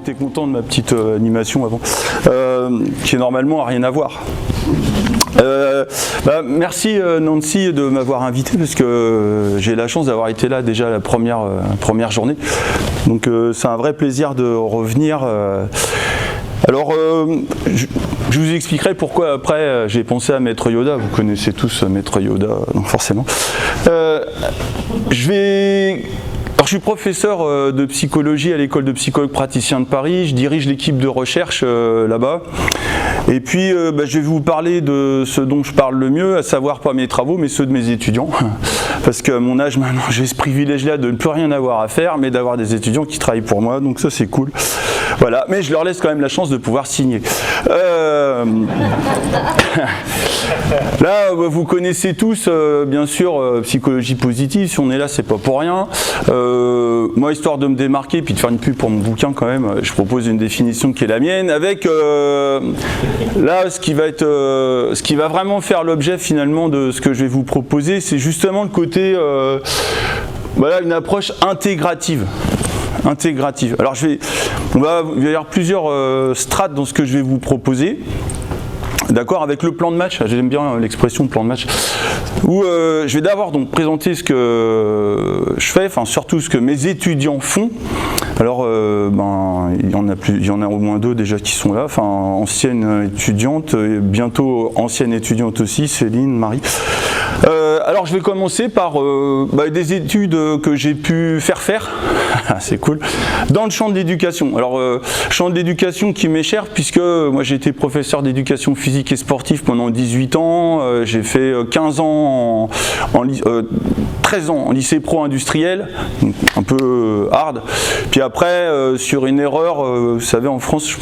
été content de ma petite animation avant, qui normalement n'a rien à voir. Merci Nancy de m'avoir invité parce que j'ai la chance d'avoir été là déjà la première journée. Donc c'est un vrai plaisir de revenir. Alors, je vous expliquerai pourquoi après j'ai pensé à Maître Yoda. Vous connaissez tous Maître Yoda, donc forcément. Alors, je suis professeur de psychologie à l'école de psychologues praticiens de Paris. Je dirige l'équipe de recherche là-bas. Et puis, je vais vous parler de ce dont je parle le mieux, à savoir pas mes travaux, mais ceux de mes étudiants. Parce qu'à mon âge maintenant, j'ai ce privilège-là de ne plus rien avoir à faire, mais d'avoir des étudiants qui travaillent pour moi. Donc ça, c'est cool. Voilà. Mais je leur laisse quand même la chance de pouvoir signer. Là, vous connaissez tous, bien sûr, psychologie positive. Si on est là, c'est pas pour rien. Moi, histoire de me démarquer, puis de faire une pub pour mon bouquin quand même, je propose une définition qui est la mienne, avec là, ce qui va vraiment faire l'objet finalement de ce que je vais vous proposer, c'est justement le côté, voilà, une approche intégrative. Alors, il va y avoir plusieurs strates dans ce que je vais vous proposer. D'accord, avec le plan de match, j'aime bien l'expression plan de match, où je vais d'abord donc présenter ce que je fais, enfin surtout ce que mes étudiants font. Alors il y en a au moins deux déjà qui sont là, enfin ancienne étudiante, bientôt ancienne étudiante aussi, Céline, Marie. Alors je vais commencer par des études que j'ai pu faire, c'est cool, dans le champ de l'éducation. Alors champ de l'éducation qui m'est cher puisque moi j'ai été professeur d'éducation physique et sportive pendant 18 ans, j'ai fait 15 ans 13 ans en lycée pro industriel, un peu hard, puis après sur une erreur, vous savez en France je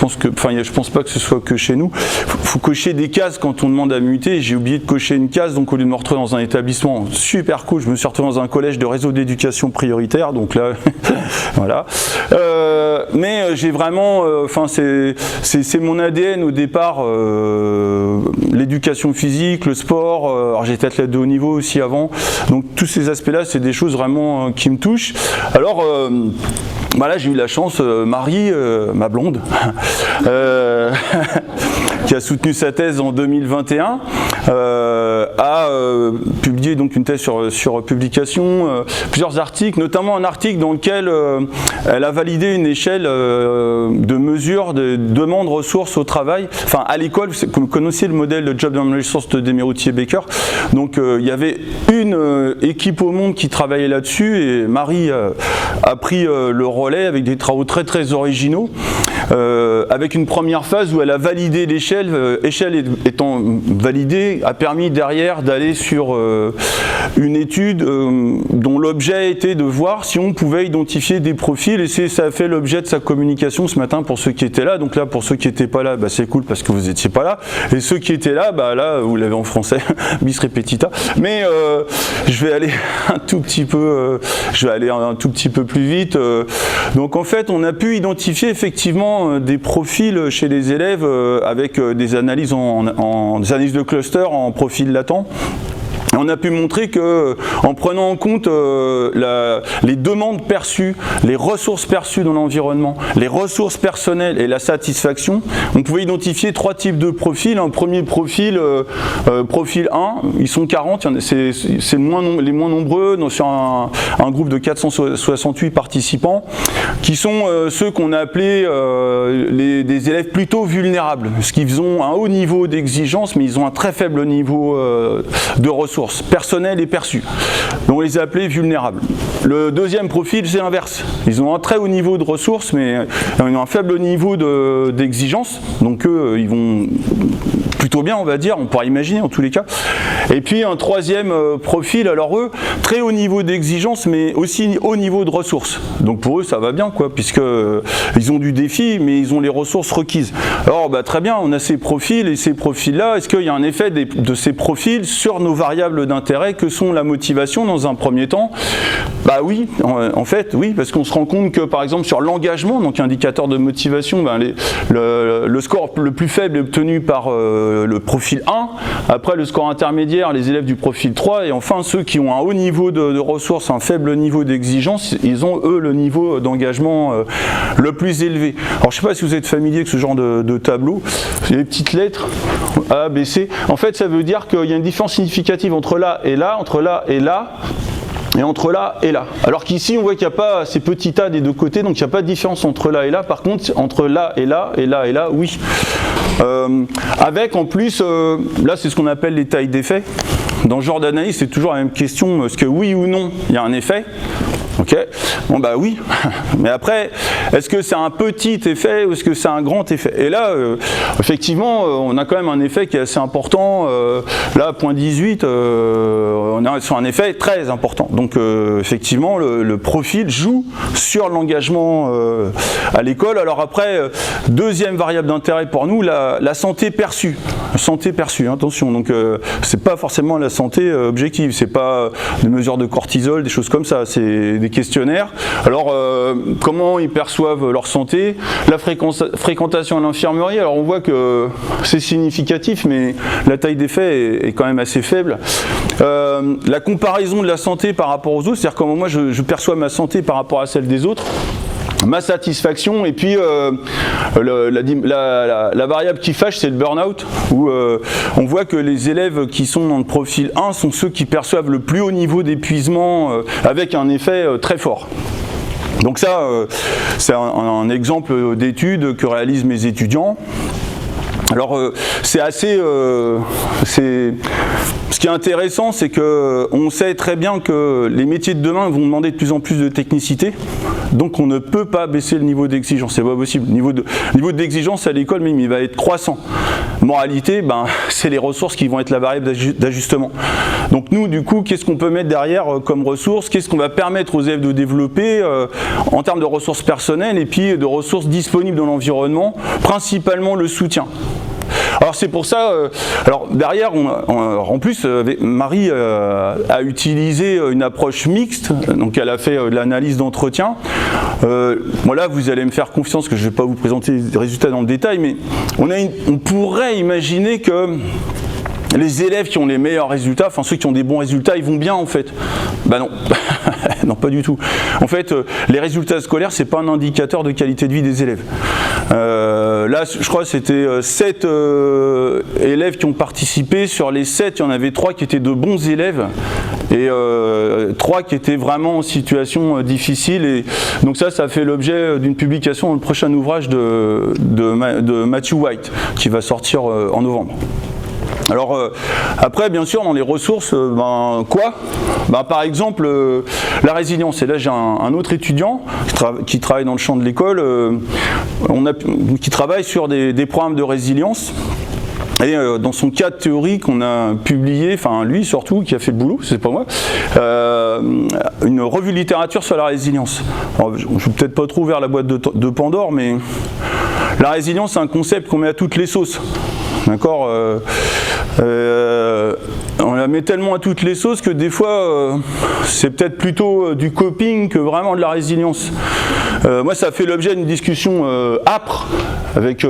pense pas que ce soit que chez nous, faut cocher des cases quand on demande à muter, j'ai oublié de cocher une case, donc au lieu de me retrouver dans un établissement super cool, je me suis retrouvé dans un collège de réseau d'éducation prioritaire, donc là voilà, mais j'ai vraiment, c'est mon ADN au départ, l'éducation physique, le sport, alors j'étais athlète de haut niveau aussi avant, donc tous ces aspects-là, c'est des choses vraiment qui me touchent. Alors, là j'ai eu la chance, Marie, ma blonde, qui a soutenu sa thèse en 2021, a publié donc une thèse sur publication, plusieurs articles, notamment un article dans lequel elle a validé une échelle de mesure de demande ressources au travail. Enfin, à l'école, vous connaissez le modèle de Job and Resource de Desmarais-Baker. Donc, il y avait une équipe au monde qui travaillait là-dessus et Marie a pris le relais avec des travaux très très originaux, avec une première phase où elle a validé l'échelle. Échelle étant validée, a permis derrière d'aller sur une étude dont l'objet était de voir si on pouvait identifier des profils et ça a fait l'objet de sa communication ce matin pour ceux qui étaient là. Donc là, pour ceux qui n'étaient pas là, c'est cool parce que vous n'étiez pas là. Et ceux qui étaient là, là, vous l'avez en français, bis repetita. Mais je vais aller un tout petit peu, plus vite. Donc en fait, on a pu identifier effectivement des profils chez les élèves avec des analyses des analyses de cluster en profil latent. On a pu montrer que, en prenant en compte les demandes perçues, les ressources perçues dans l'environnement, les ressources personnelles et la satisfaction, on pouvait identifier trois types de profils. Un premier profil, profil 1, ils sont 40, c'est les moins nombreux, sur un groupe de 468 participants, qui sont ceux qu'on a appelés des élèves plutôt vulnérables, parce qu'ils ont un haut niveau d'exigence, mais ils ont un très faible niveau de ressources personnelles et perçues. Donc on les a appelés vulnérables. Le deuxième profil, c'est l'inverse. Ils ont un très haut niveau de ressources, mais ils ont un faible niveau d'exigence. Donc eux, ils vont plutôt bien, on va dire, on pourra imaginer en tous les cas. Et puis un troisième profil, alors eux, très haut niveau d'exigence, mais aussi haut niveau de ressources. Donc pour eux, ça va bien, quoi, puisque ils ont du défi, mais ils ont les ressources requises. Alors très bien, on a ces profils, et ces profils-là, est-ce qu'il y a un effet de ces profils sur nos variables variables d'intérêt que sont la motivation dans un premier temps. Bah oui, en fait, oui, parce qu'on se rend compte que par exemple sur l'engagement, donc indicateur de motivation, le score le plus faible est obtenu par le profil 1, après le score intermédiaire, les élèves du profil 3, et enfin ceux qui ont un haut niveau de ressources, un faible niveau d'exigence, ils ont eux le niveau d'engagement le plus élevé. Alors je ne sais pas si vous êtes familier avec ce genre de tableau, il y a des petites lettres A, B, C, en fait ça veut dire qu'il y a une différence significative entre là et là, entre là et là, et entre là et là. Alors qu'ici, on voit qu'il n'y a pas ces petits tas des deux côtés, donc il n'y a pas de différence entre là et là. Par contre, entre là et là, et là et là, oui. Avec en plus, là c'est ce qu'on appelle les tailles d'effet. Dans ce genre d'analyse, c'est toujours la même question, est-ce que oui ou non, il y a un effet ? Ok, bon bah oui, mais après, est-ce que c'est un petit effet ou est-ce que c'est un grand effet? Et là, effectivement, on a quand même un effet qui est assez important. Là, point 18, on est sur un effet très important. Donc, effectivement, le profil joue sur l'engagement à l'école. Alors après, deuxième variable d'intérêt pour nous, la santé perçue. Santé perçue, attention. Donc, c'est pas forcément la santé objective. C'est pas des mesures de cortisol, des choses comme ça. C'est des questionnaires. Alors, comment ils perçoivent leur santé? La fréquentation à l'infirmerie, alors on voit que c'est significatif, mais la taille d'effet est quand même assez faible. La comparaison de la santé par rapport aux autres, c'est-à-dire comment moi je perçois ma santé par rapport à celle des autres. Ma satisfaction, et puis la variable qui fâche, c'est le burn-out, où on voit que les élèves qui sont dans le profil 1 sont ceux qui perçoivent le plus haut niveau d'épuisement avec un effet très fort. Donc ça, c'est un exemple d'étude que réalisent mes étudiants. Alors c'est assez... Ce qui est intéressant, c'est qu'on sait très bien que les métiers de demain vont demander de plus en plus de technicité, donc on ne peut pas baisser le niveau d'exigence, c'est pas possible. Le niveau d'exigence à l'école, même, il va être croissant. Moralité, c'est les ressources qui vont être la variable d'ajustement. Donc nous, du coup, qu'est-ce qu'on peut mettre derrière comme ressources? Qu'est-ce qu'on va permettre aux élèves de développer en termes de ressources personnelles et puis de ressources disponibles dans l'environnement, principalement le soutien. Alors c'est pour ça, alors derrière, en plus, Marie a utilisé une approche mixte, donc elle a fait de l'analyse d'entretien. Là, vous allez me faire confiance que je ne vais pas vous présenter les résultats dans le détail, mais on pourrait imaginer que les élèves qui ont les meilleurs résultats, enfin ceux qui ont des bons résultats, ils vont bien en fait. Ben non, non pas du tout. En fait, les résultats scolaires, c'est pas un indicateur de qualité de vie des élèves. Là, je crois que c'était 7 élèves qui ont participé. Sur les 7, il y en avait 3 qui étaient de bons élèves et 3 qui étaient vraiment en situation difficile. Et donc ça fait l'objet d'une publication dans le prochain ouvrage de Matthew White qui va sortir en novembre. Alors après, bien sûr, dans les ressources, par exemple, la résilience. Et là, j'ai un autre étudiant qui travaille dans le champ de l'école, qui travaille sur des programmes de résilience. Et dans son cadre théorique, on a publié, enfin lui surtout, qui a fait le boulot, c'est pas moi, une revue de littérature sur la résilience. Alors, je ne vais peut-être pas trop ouvrir la boîte de Pandore, mais la résilience, c'est un concept qu'on met à toutes les sauces. D'accord, on la met tellement à toutes les sauces que des fois c'est peut-être plutôt du coping que vraiment de la résilience. Moi, ça a fait l'objet d'une discussion âpre avec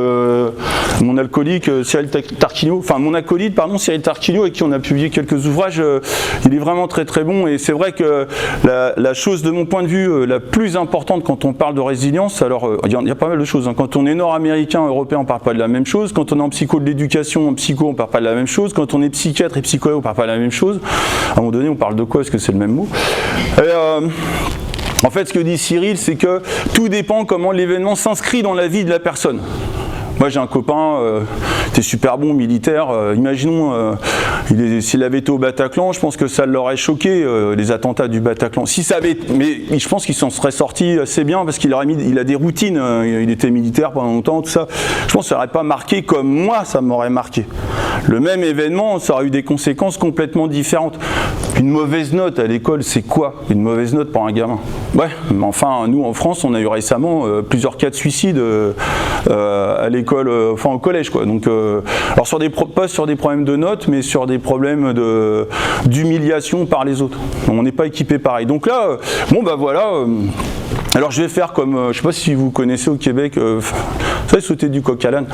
mon alcoolique Cyril Tarquinio, enfin mon acolyte Cyril Tarquinio, avec qui on a publié quelques ouvrages. Il est vraiment très très bon, et c'est vrai que la chose de mon point de vue la plus importante quand on parle de résilience, alors il y a pas mal de choses, hein. Quand on est nord-américain, européen, on ne parle pas de la même chose. Quand on est en psycho de l'éducation, en psycho, on ne parle pas de la même chose. Quand on est psychiatre et psychologue, on ne parle pas de la même chose. À un moment donné, on parle de quoi? Est-ce que c'est le même mot? En fait, ce que dit Cyril, c'est que tout dépend comment l'événement s'inscrit dans la vie de la personne. Moi, j'ai un copain qui était super bon militaire. Imaginons, s'il avait été au Bataclan, je pense que ça l'aurait choqué, les attentats du Bataclan. Mais je pense qu'il s'en serait sorti assez bien parce qu'il a des routines. Il était militaire pendant longtemps, tout ça. Je pense que ça n'aurait pas marqué comme moi, ça m'aurait marqué. Le même événement, ça aurait eu des conséquences complètement différentes. Puis Une mauvaise note à l'école, c'est quoi une mauvaise note pour un gamin? Ouais, mais enfin, nous en France, on a eu récemment plusieurs cas de suicide à l'école, enfin au collège, quoi. Donc, alors pas sur des problèmes de notes, mais sur des problèmes d'humiliation par les autres. On n'est pas équipé pareil. Donc là, bon bah voilà. Alors je vais faire comme, je ne sais pas si vous connaissez au Québec, vous savez sauter du coq à l'âne.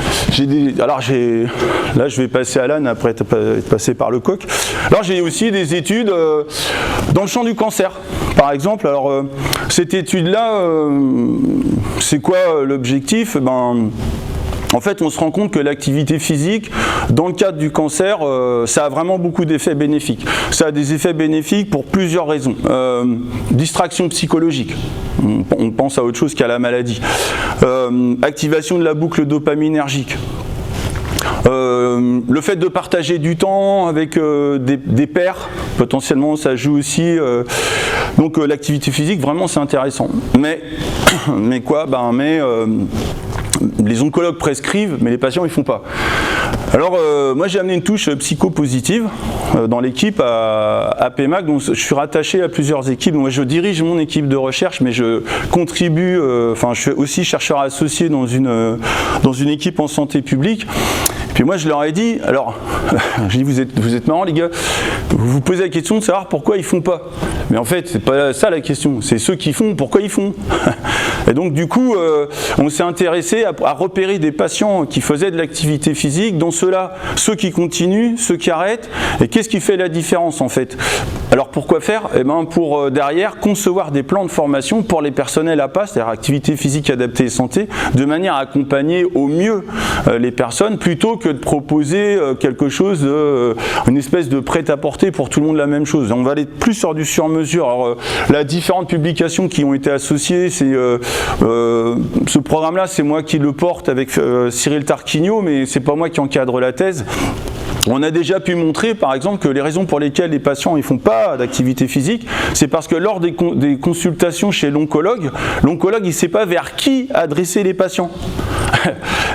Là je vais passer à l'âne après être passé par le coq. Alors j'ai aussi des études dans le champ du cancer. Par exemple, alors cette étude-là, c'est quoi l'objectif? En fait, on se rend compte que l'activité physique, dans le cadre du cancer, ça a vraiment beaucoup d'effets bénéfiques. Ça a des effets bénéfiques pour plusieurs raisons. Distraction psychologique, on pense à autre chose qu'à la maladie. Activation de la boucle dopaminergique. Le fait de partager du temps avec des pairs, potentiellement ça joue aussi. Donc l'activité physique, vraiment c'est intéressant. Mais quoi? Les oncologues prescrivent, mais les patients ils font pas. Alors moi j'ai amené une touche psychopositive dans l'équipe à PMAC, donc je suis rattaché à plusieurs équipes. Moi je dirige mon équipe de recherche, mais je contribue, je suis aussi chercheur associé dans une équipe en santé publique. Puis moi je leur ai dit, alors j'ai dit vous êtes marrants les gars, vous vous posez la question de savoir pourquoi ils font pas. Mais en fait c'est pas ça la question, c'est ceux qui font, pourquoi ils font. Et donc du coup on s'est intéressé à repérer des patients qui faisaient de l'activité physique, dont ceux-là, ceux qui continuent, ceux qui arrêtent, et qu'est-ce qui fait la différence en fait? Alors pourquoi faire? Pour derrière concevoir des plans de formation pour les personnels APA, c'est-à-dire activité physique adaptée et santé, de manière à accompagner au mieux les personnes, plutôt que de proposer quelque chose, une espèce de prêt-à-porter pour tout le monde la même chose. On va aller plus sur du sur-mesure. Alors la différentes publications qui ont été associées, c'est ce programme-là, c'est moi qui le porte avec Cyril Tarquinio, mais c'est pas moi qui encadre la thèse. On a déjà pu montrer, par exemple, que les raisons pour lesquelles les patients ne font pas d'activité physique, c'est parce que lors des consultations chez l'oncologue, il ne sait pas vers qui adresser les patients.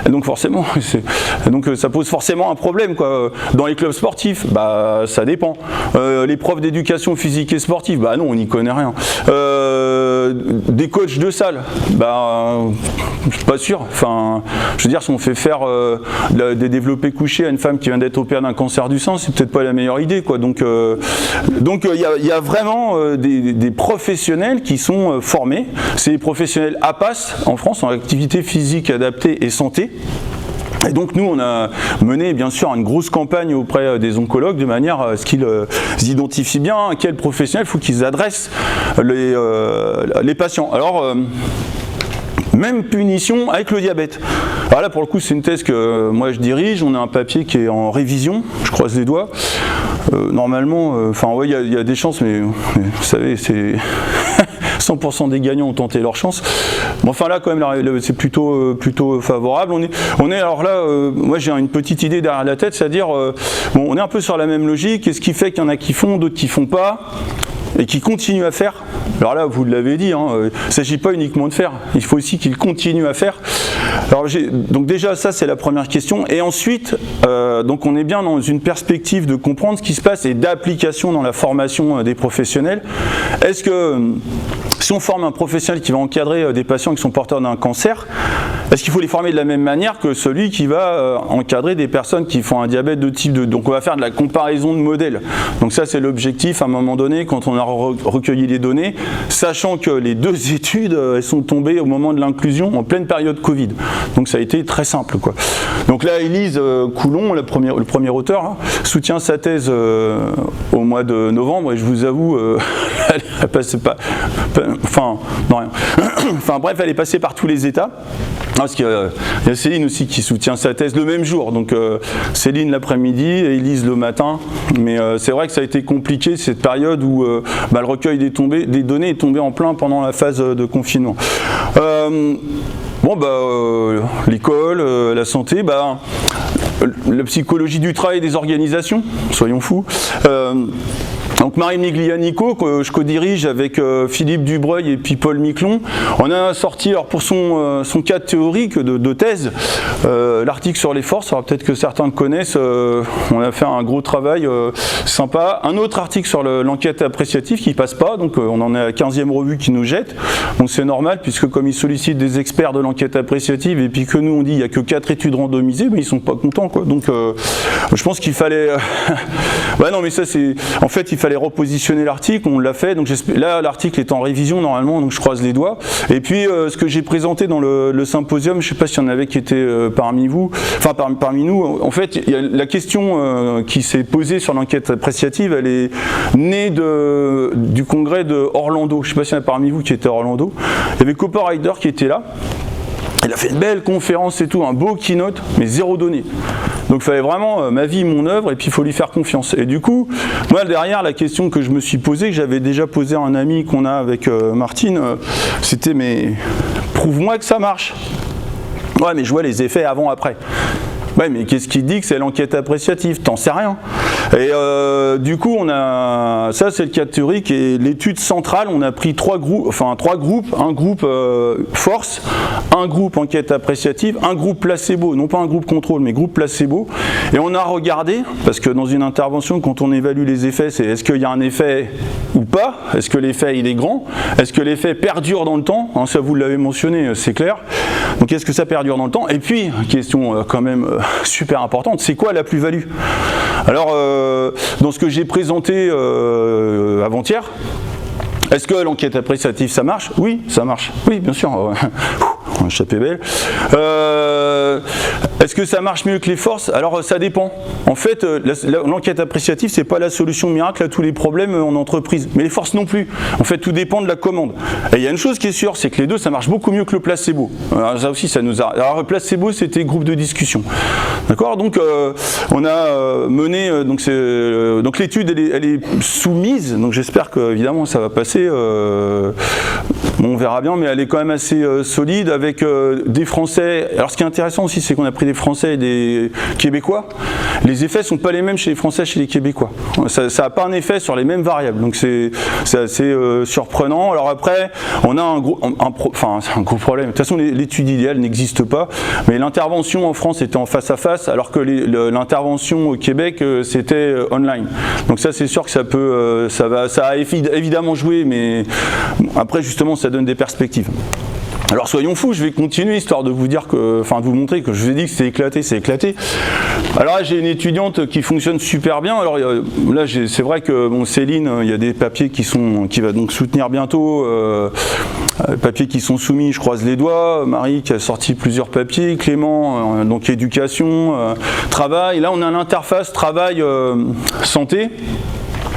Et donc forcément, ça pose forcément un problème, quoi. Dans les clubs sportifs, ça dépend. Les profs d'éducation physique et sportive, non, on n'y connaît rien. Des coachs de salle, je suis pas sûr. Enfin, je veux dire, si on fait faire des développés couchés à une femme qui vient d'être opérée d'un cancer du sein, c'est peut-être pas la meilleure idée, quoi. Donc il y a vraiment des professionnels qui sont formés. C'est les professionnels APAS en France, en activité physique adaptée et santé. Et donc nous on a mené bien sûr une grosse campagne auprès des oncologues de manière à ce qu'ils identifient bien à quel professionnel il faut qu'ils adressent les patients. Alors même punition avec le diabète. Alors là pour le coup c'est une thèse que moi je dirige, on a un papier qui est en révision, je croise les doigts. Normalement, il y a des chances, mais vous savez, c'est 100% des gagnants ont tenté leur chance. Bon, enfin là, quand même, c'est plutôt favorable. On est alors là, moi j'ai une petite idée derrière la tête, c'est-à-dire, on est un peu sur la même logique. Et ce qui fait qu'il y en a qui font, d'autres qui font pas, et qui continuent à faire. Alors là, vous l'avez dit, il ne s'agit pas uniquement de faire, il faut aussi qu'ils continuent à faire. Alors, donc déjà, ça c'est la première question. Et ensuite, donc on est bien dans une perspective de comprendre ce qui se passe et d'application dans la formation des professionnels. Est-ce que si on forme un professionnel qui va encadrer des patients qui sont porteurs d'un cancer, est-ce qu'il faut les former de la même manière que celui qui va encadrer des personnes qui font un diabète de type 2? Donc on va faire de la comparaison de modèles. Donc ça c'est l'objectif à un moment donné quand on a recueilli les données, sachant que les deux études elles sont tombées au moment de l'inclusion en pleine période Covid. Donc ça a été très simple, quoi. Donc là Élise Coulon, le premier auteur, soutient sa thèse au mois de novembre et je vous avoue, elle passait pas, enfin non rien. Enfin bref, elle est passée par tous les états. Parce qu'il y a Céline aussi qui soutient sa thèse le même jour, donc Céline l'après-midi et Élise le matin, mais c'est vrai que ça a été compliqué cette période où le recueil des données est tombé en plein pendant la phase de confinement. L'école, la santé, la psychologie du travail des organisations, soyons fous. Donc Marie Miglianico, que je co-dirige avec Philippe Dubreuil et puis Paul Miclon, on a sorti alors pour son cadre théorique de thèse, l'article sur les forces, alors peut-être que certains le connaissent, on a fait un gros travail sympa. Un autre article sur l'enquête appréciative qui passe pas, donc on en est à la 15e revue qui nous jette, donc c'est normal puisque comme ils sollicitent des experts de l'enquête appréciative et puis que nous on dit il n'y a que 4 études randomisées, mais ils sont pas contents quoi. Donc je pense qu'il fallait... ouais non mais ça c'est... En fait il fallait repositionner l'article, on l'a fait, donc là l'article est en révision normalement, donc je croise les doigts. Et puis ce que j'ai présenté dans le symposium, je ne sais pas s'il y en avait qui étaient parmi vous, enfin parmi nous, en fait il y a la question qui s'est posée sur l'enquête appréciative, elle est née du congrès de Orlando. Je ne sais pas s'il y en a parmi vous qui étaient à Orlando. Il y avait Cooper Ryder qui était là. Il a fait une belle conférence et tout, un beau keynote, mais zéro donnée. Donc il fallait vraiment ma vie, mon œuvre, et puis il faut lui faire confiance. Et du coup, moi derrière, la question que je me suis posée, que j'avais déjà posée à un ami qu'on a avec Martine, c'était mais prouve-moi que ça marche. Ouais, mais je vois les effets avant-après. Ouais, mais qu'est-ce qui dit que c'est l'enquête appréciative? T'en sais rien. Et du coup, on a ça, c'est le cadre théorique et l'étude centrale. On a pris trois groupes, un groupe force, un groupe enquête appréciative, un groupe placebo, non pas un groupe contrôle, mais groupe placebo. Et on a regardé, parce que dans une intervention, quand on évalue les effets, c'est est-ce qu'il y a un effet ou pas? Est-ce que l'effet il est grand? Est-ce que l'effet perdure dans le temps? Hein, ça vous l'avez mentionné, c'est clair. Donc est-ce que ça perdure dans le temps? Et puis, question quand même super importante, c'est quoi la plus-value? Alors, dans ce que j'ai présenté avant-hier, est-ce que l'enquête appréciative ça marche? Oui, ça marche. Oui, bien sûr. On a échappé belle. Est-ce que ça marche mieux que les forces? Alors ça dépend. En fait, l'enquête appréciative, c'est pas la solution miracle à tous les problèmes en entreprise. Mais les forces non plus. En fait, tout dépend de la commande. Et il y a une chose qui est sûre, c'est que les deux, ça marche beaucoup mieux que le placebo. Alors, ça aussi, ça nous a... Alors le placebo, c'était groupe de discussion. D'accord? Donc on a mené... donc l'étude, elle est soumise. Donc j'espère que évidemment ça va passer. Bon, on verra bien, mais elle est quand même assez solide avec des Français. Alors ce qui est intéressant aussi, c'est qu'on a pris des Français et des Québécois. Les effets ne sont pas les mêmes chez les Français et chez les Québécois. Ça n'a pas un effet sur les mêmes variables, donc c'est assez surprenant. Alors après, on a un gros problème. De toute façon, l'étude idéale n'existe pas, mais l'intervention en France était en face à face, alors que l'intervention au Québec, c'était online. Donc ça, c'est sûr que ça a évidemment joué, mais après, justement, ça donne des perspectives. Alors soyons fous, je vais continuer histoire de vous dire de vous montrer que je vous ai dit que c'était éclaté, c'est éclaté. Alors là j'ai une étudiante qui fonctionne super bien. Alors là c'est vrai que Céline, il y a des papiers qui va donc soutenir bientôt, papiers qui sont soumis, je croise les doigts. Marie qui a sorti plusieurs papiers, Clément donc éducation, travail. Là on a l'interface travail santé.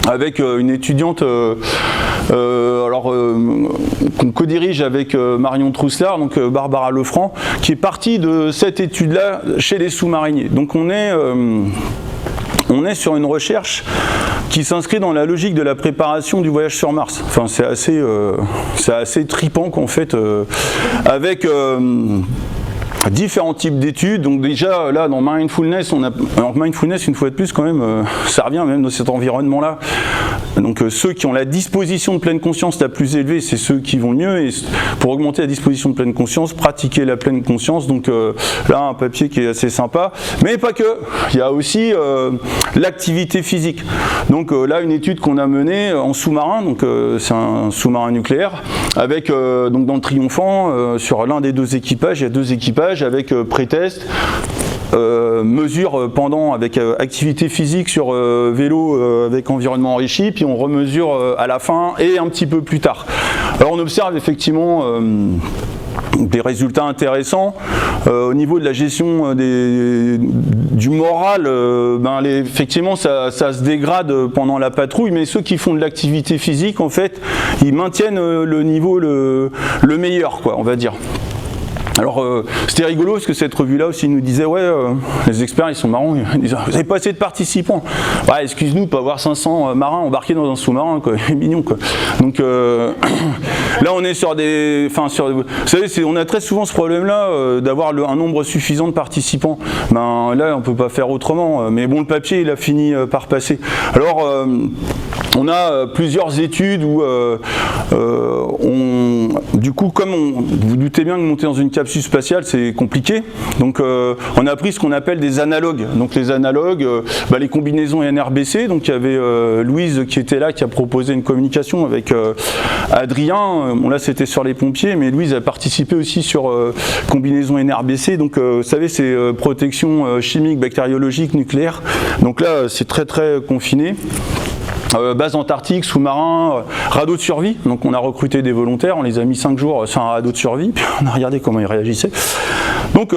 Avec une étudiante qu'on co-dirige avec Marion Troussard, donc Barbara Lefranc, qui est partie de cette étude-là chez les sous-mariniers. Donc on est sur une recherche qui s'inscrit dans la logique de la préparation du voyage sur Mars. Enfin, c'est assez tripant qu'en fait, avec différents types d'études. Donc déjà là dans mindfulness, mindfulness une fois de plus quand même, ça revient même dans cet environnement-là. Donc ceux qui ont la disposition de pleine conscience la plus élevée, c'est ceux qui vont le mieux. Et pour augmenter la disposition de pleine conscience, pratiquer la pleine conscience. Donc là un papier qui est assez sympa, mais pas que. Il y a aussi l'activité physique. Donc là une étude qu'on a menée en sous-marin. Donc c'est un sous-marin nucléaire avec donc dans le Triomphant sur l'un des deux équipages, il y a deux équipages avec pré-test. Mesure pendant avec activité physique sur vélo avec environnement enrichi, puis on remesure à la fin et un petit peu plus tard. Alors on observe effectivement des résultats intéressants au niveau de la gestion du moral. Effectivement ça se dégrade pendant la patrouille, mais ceux qui font de l'activité physique en fait ils maintiennent le niveau le meilleur quoi, on va dire. Alors c'était rigolo parce que cette revue-là aussi nous disait ouais les experts ils sont marrants, ils disent vous n'avez pas assez de participants. Ouais, excuse-nous de pas avoir 500 marins embarqués dans un sous-marin quoi, mignon quoi. Donc là on est sur des, vous savez on a très souvent ce problème-là d'avoir un nombre suffisant de participants. Ben là on peut pas faire autrement. Mais bon le papier il a fini par passer. Alors on a plusieurs études où du coup comme vous vous doutez bien que monter dans une capsule spatiale c'est compliqué, donc on a pris ce qu'on appelle des analogues. Donc les analogues, les combinaisons NRBC, donc il y avait Louise qui était là, qui a proposé une communication avec Adrien, bon là c'était sur les pompiers, mais Louise a participé aussi sur combinaison NRBC, donc vous savez c'est protection chimique, bactériologique, nucléaire, donc là c'est très très confiné. Base antarctique, sous-marin, radeau de survie, donc on a recruté des volontaires, on les a mis 5 jours sur un radeau de survie, puis on a regardé comment ils réagissaient. Donc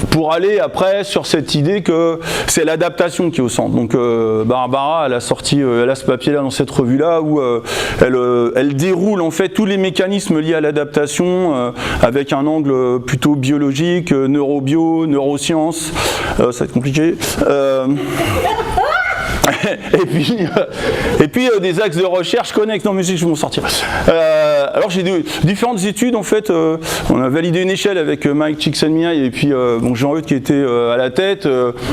pour aller après sur cette idée que c'est l'adaptation qui est au centre. Donc Barbara elle a sorti elle a ce papier là dans cette revue là où elle déroule en fait tous les mécanismes liés à l'adaptation avec un angle plutôt biologique, neurobio, neurosciences, ça va être compliqué. Et puis des axes de recherche connexes. Non mais je vais m'en sortir. Alors j'ai différentes études en fait. On a validé une échelle avec Mike Csikszentmihalyi et puis Jean-Eudes qui était à la tête.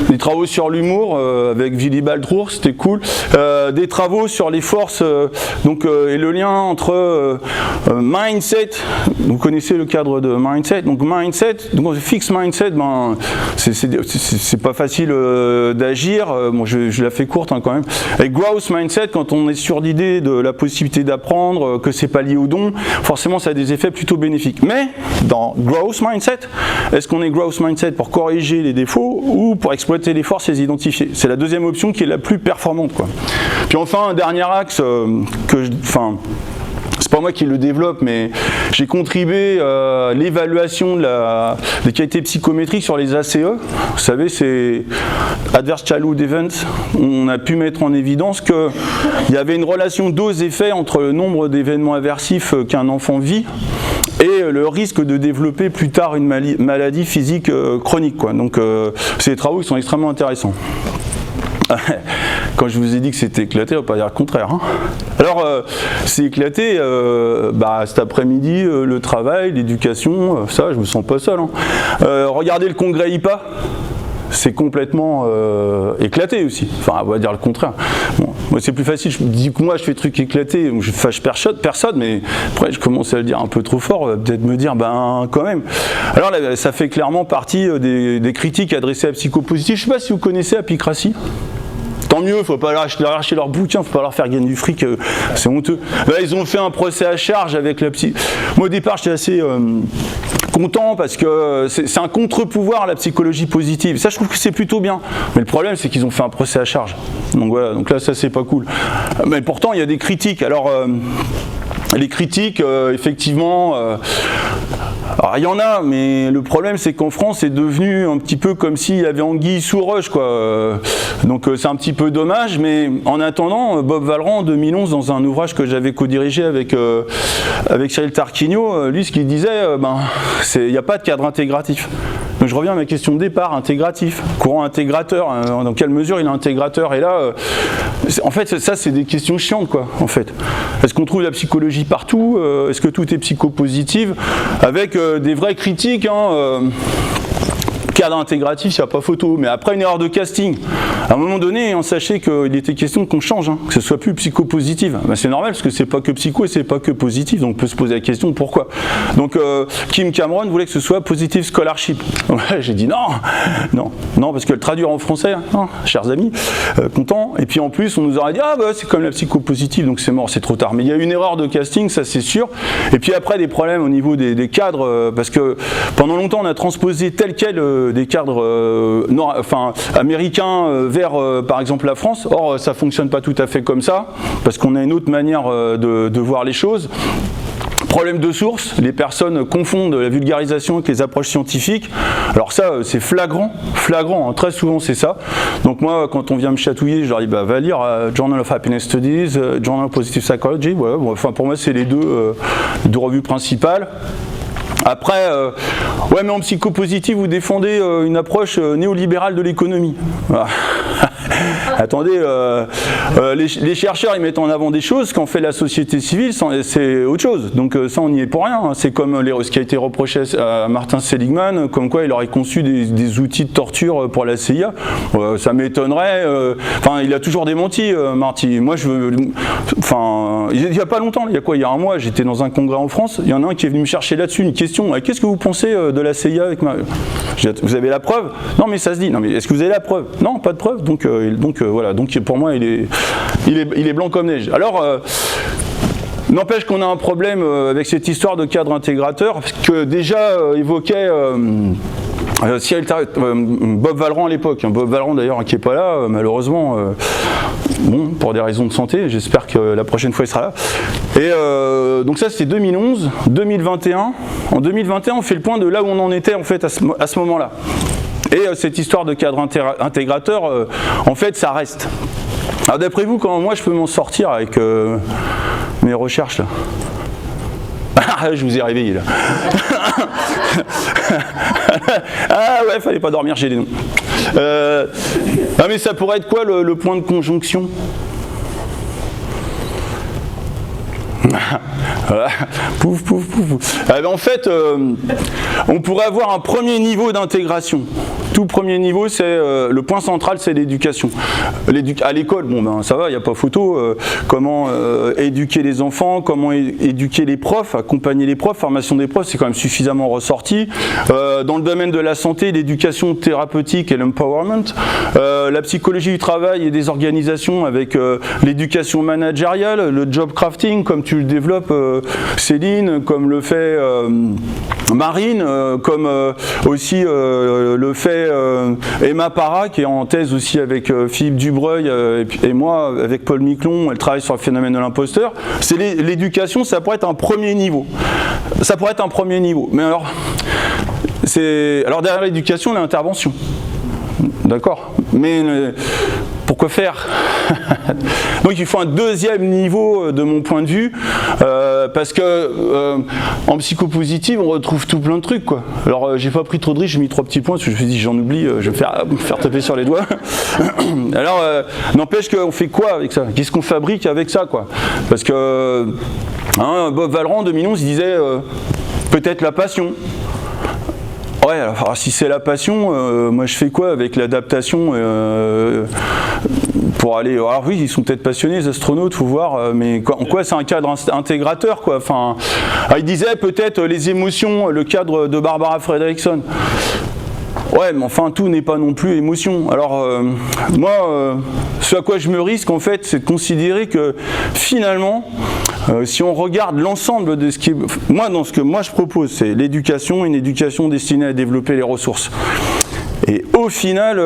Des travaux sur l'humour avec Willy Baltrour, c'était cool. Des travaux sur les forces et le lien entre mindset. Vous connaissez le cadre de mindset. Donc mindset, donc fixe mindset, c'est pas facile d'agir. Bon je la fais courte quand même. Avec growth mindset, quand on est sûr d'idée de la possibilité d'apprendre, que c'est pas lié au don, forcément ça a des effets plutôt bénéfiques. Mais dans growth mindset, est-ce qu'on est growth mindset pour corriger les défauts ou pour exploiter les forces et les identifier? C'est la deuxième option qui est la plus performante quoi. Puis enfin un dernier axe c'est pas moi qui le développe, mais j'ai contribué à l'évaluation des qualités psychométriques sur les ACE. Vous savez, c'est Adverse Childhood Events. On a pu mettre en évidence qu'il y avait une relation dose-effet entre le nombre d'événements aversifs qu'un enfant vit et le risque de développer plus tard une maladie physique chronique, quoi. Donc, c'est des travaux qui sont extrêmement intéressants. Quand je vous ai dit que c'était éclaté, on va pas dire le contraire. Hein. Alors, c'est éclaté, cet après-midi, le travail, l'éducation, ça, je me sens pas seul. Hein. Regardez le congrès IPA. C'est complètement éclaté aussi. Enfin, on va dire le contraire. Bon, moi, c'est plus facile. Je me dis que moi, je fais des trucs éclatés, je fâche personne, mais après, je commence à le dire un peu trop fort. Peut-être me dire, quand même. Alors, là, ça fait clairement partie des critiques adressées à Psychopositif. Je ne sais pas si vous connaissez Apicratie. Tant mieux, il ne faut pas leur arracher leur bouquin, il ne faut pas leur faire gagner du fric, c'est honteux. Là, ils ont fait un procès à charge avec la psy. Moi, au départ, j'étais assez content parce que c'est un contre-pouvoir à la psychologie positive. Ça, je trouve que c'est plutôt bien. Mais le problème, c'est qu'ils ont fait un procès à charge. Donc voilà, donc là, ça, c'est pas cool. Mais pourtant, il y a des critiques. Alors, les critiques, effectivement... Alors il y en a, mais le problème c'est qu'en France c'est devenu un petit peu comme s'il y avait anguille sous roche quoi. Donc c'est un petit peu dommage, mais en attendant, Bob Vallerand en 2011 dans un ouvrage que j'avais co-dirigé avec Cyril Tarquinio, lui ce qu'il disait, il n'y a pas de cadre intégratif. Donc je reviens à ma question de départ, intégratif, courant intégrateur, dans quelle mesure il est intégrateur? Et là, en fait ça c'est des questions chiantes quoi en fait. Est-ce qu'on trouve la psychologie partout? Est-ce que tout est psychopositif? Avec des vraies critiques, cadre intégratif, il n'y a pas photo, mais après une erreur de casting, à un moment donné, sachez qu'il était question qu'on change, que ce soit plus psychopositif. C'est normal parce que c'est pas que psycho et c'est pas que positif, donc on peut se poser la question pourquoi. Donc Kim Cameron voulait que ce soit positive scholarship. Ouais, j'ai dit non, parce que le traduire en français, chers amis, content. Et puis en plus, on nous aurait dit c'est comme la psychopositive, donc c'est mort, c'est trop tard. Mais il y a eu une erreur de casting, ça c'est sûr. Et puis après des problèmes au niveau des cadres, parce que pendant longtemps on a transposé tel quel des cadres américains vers par exemple la France. Or ça fonctionne pas tout à fait comme ça parce qu'on a une autre manière de voir les choses. Problème de source, les personnes confondent la vulgarisation avec les approches scientifiques. Alors ça, c'est flagrant, très souvent c'est ça. Donc moi, quand on vient me chatouiller, je leur dis, va lire Journal of Happiness Studies, Journal of Positive Psychology. Voilà. Pour moi, c'est les deux revues principales. Après, ouais, mais en psychopositif, vous défendez une approche néolibérale de l'économie. Voilà. Attendez, les chercheurs, ils mettent en avant des choses qu'en fait la société civile, c'est autre chose. Donc ça, on n'y est pour rien. Hein. C'est comme ce qui a été reproché à Martin Seligman, comme quoi il aurait conçu des outils de torture pour la CIA. Ça m'étonnerait. Enfin, il a toujours démenti, Marty. Moi, il n'y a pas longtemps, il y a quoi, il y a un mois, j'étais dans un congrès en France. Il y en a un qui est venu me chercher là-dessus une question. Qu'est-ce que vous pensez de la CIA avec Vous avez la preuve? Non, mais ça se dit. Non, mais est-ce que vous avez la preuve? Non, pas de preuve. Donc voilà. Donc pour moi, il est blanc comme neige. Alors. N'empêche qu'on a un problème avec cette histoire de cadre intégrateur, parce que déjà évoquait Bob Vallerand à l'époque. Bob Vallerand d'ailleurs qui n'est pas là, malheureusement, bon, pour des raisons de santé, j'espère que la prochaine fois il sera là. Et donc ça c'était 2011, 2021. En 2021 on fait le point de là où on en était en fait à ce moment-là. Et cette histoire de cadre intégrateur, en fait ça reste. Alors d'après vous, comment moi je peux m'en sortir avec mes recherches là? Ah, je vous ai réveillé là. Ah ouais, fallait pas dormir, j'ai des noms. Ah mais ça pourrait être quoi le point de conjonction? Voilà. Pouf, pouf, pouf. Ah ben en fait, on pourrait avoir un premier niveau d'intégration. Tout premier niveau, c'est le point central, c'est l'éducation. À l'école, bon ben ça va, il n'y a pas photo. Comment éduquer les enfants, comment éduquer les profs, accompagner les profs, formation des profs, c'est quand même suffisamment ressorti. Dans le domaine de la santé, l'éducation thérapeutique et l'empowerment, la psychologie du travail et des organisations avec l'éducation managériale, le job crafting, comme tu le développes Céline, comme le fait Marine, comme aussi le fait Emma Parra, qui est en thèse aussi avec Philippe Dubreuil et moi, avec Paul Miquelon, elle travaille sur le phénomène de l'imposteur. C'est l'éducation, ça pourrait être un premier niveau. Ça pourrait être un premier niveau. Mais alors derrière l'éducation, l'intervention. D'accord. Mais pourquoi faire? Donc il faut un deuxième niveau de mon point de vue, parce que en psychopositive on retrouve tout plein de trucs quoi. Alors j'ai pas pris trop de risques, j'ai mis 3 petits points parce que je me suis dit j'en oublie, je vais me faire taper sur les doigts. Alors n'empêche qu'on fait quoi avec ça? Qu'est-ce qu'on fabrique avec ça quoi? Parce que Bob Vallerand en 2011 il disait peut-être la passion. Ouais, alors si c'est la passion, moi je fais quoi avec l'adaptation pour aller... Alors oui, ils sont peut-être passionnés, les astronautes, faut voir, mais en quoi c'est un cadre intégrateur quoi. Enfin, il disait peut-être les émotions, le cadre de Barbara Fredrickson. Ouais, mais enfin, tout n'est pas non plus émotion. Alors, moi, ce à quoi je me risque, en fait, c'est de considérer que, finalement, si on regarde l'ensemble de ce qui est... Moi, dans ce que moi je propose, c'est l'éducation, une éducation destinée à développer les ressources. Et au final,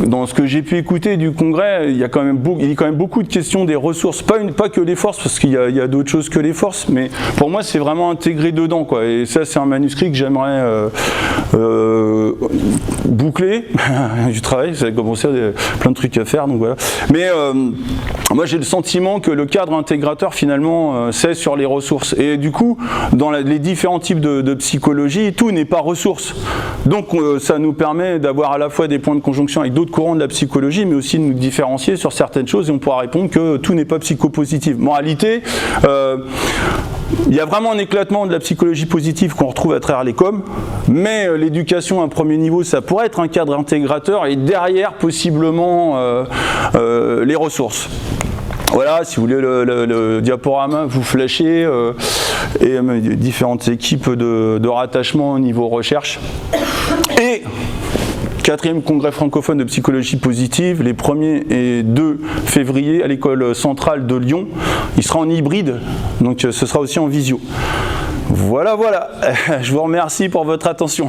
dans ce que j'ai pu écouter du congrès, il y a quand même beaucoup de questions des ressources, pas que les forces, parce qu'il y a d'autres choses que les forces, mais pour moi c'est vraiment intégré dedans, quoi. Et ça c'est un manuscrit que j'aimerais boucler. Du travail, ça a commencé plein de trucs à faire, donc voilà. Mais moi j'ai le sentiment que le cadre intégrateur finalement c'est sur les ressources. Et du coup, dans les différents types de psychologie, tout n'est pas ressources. Donc ça nous permet d'avoir à la fois des points de conjonction avec d'autres courants de la psychologie, mais aussi de nous différencier sur certaines choses et on pourra répondre que tout n'est pas psychopositif. Moralité, il y a vraiment un éclatement de la psychologie positive qu'on retrouve à travers les coms, mais l'éducation à un premier niveau, ça pourrait être un cadre intégrateur et derrière, possiblement, les ressources. Voilà, si vous voulez le diaporama, vous flashez et différentes équipes de rattachement au niveau recherche. Et 4e congrès francophone de psychologie positive, les 1er et 2 février à l'école centrale de Lyon. Il sera en hybride, donc ce sera aussi en visio. Voilà, je vous remercie pour votre attention.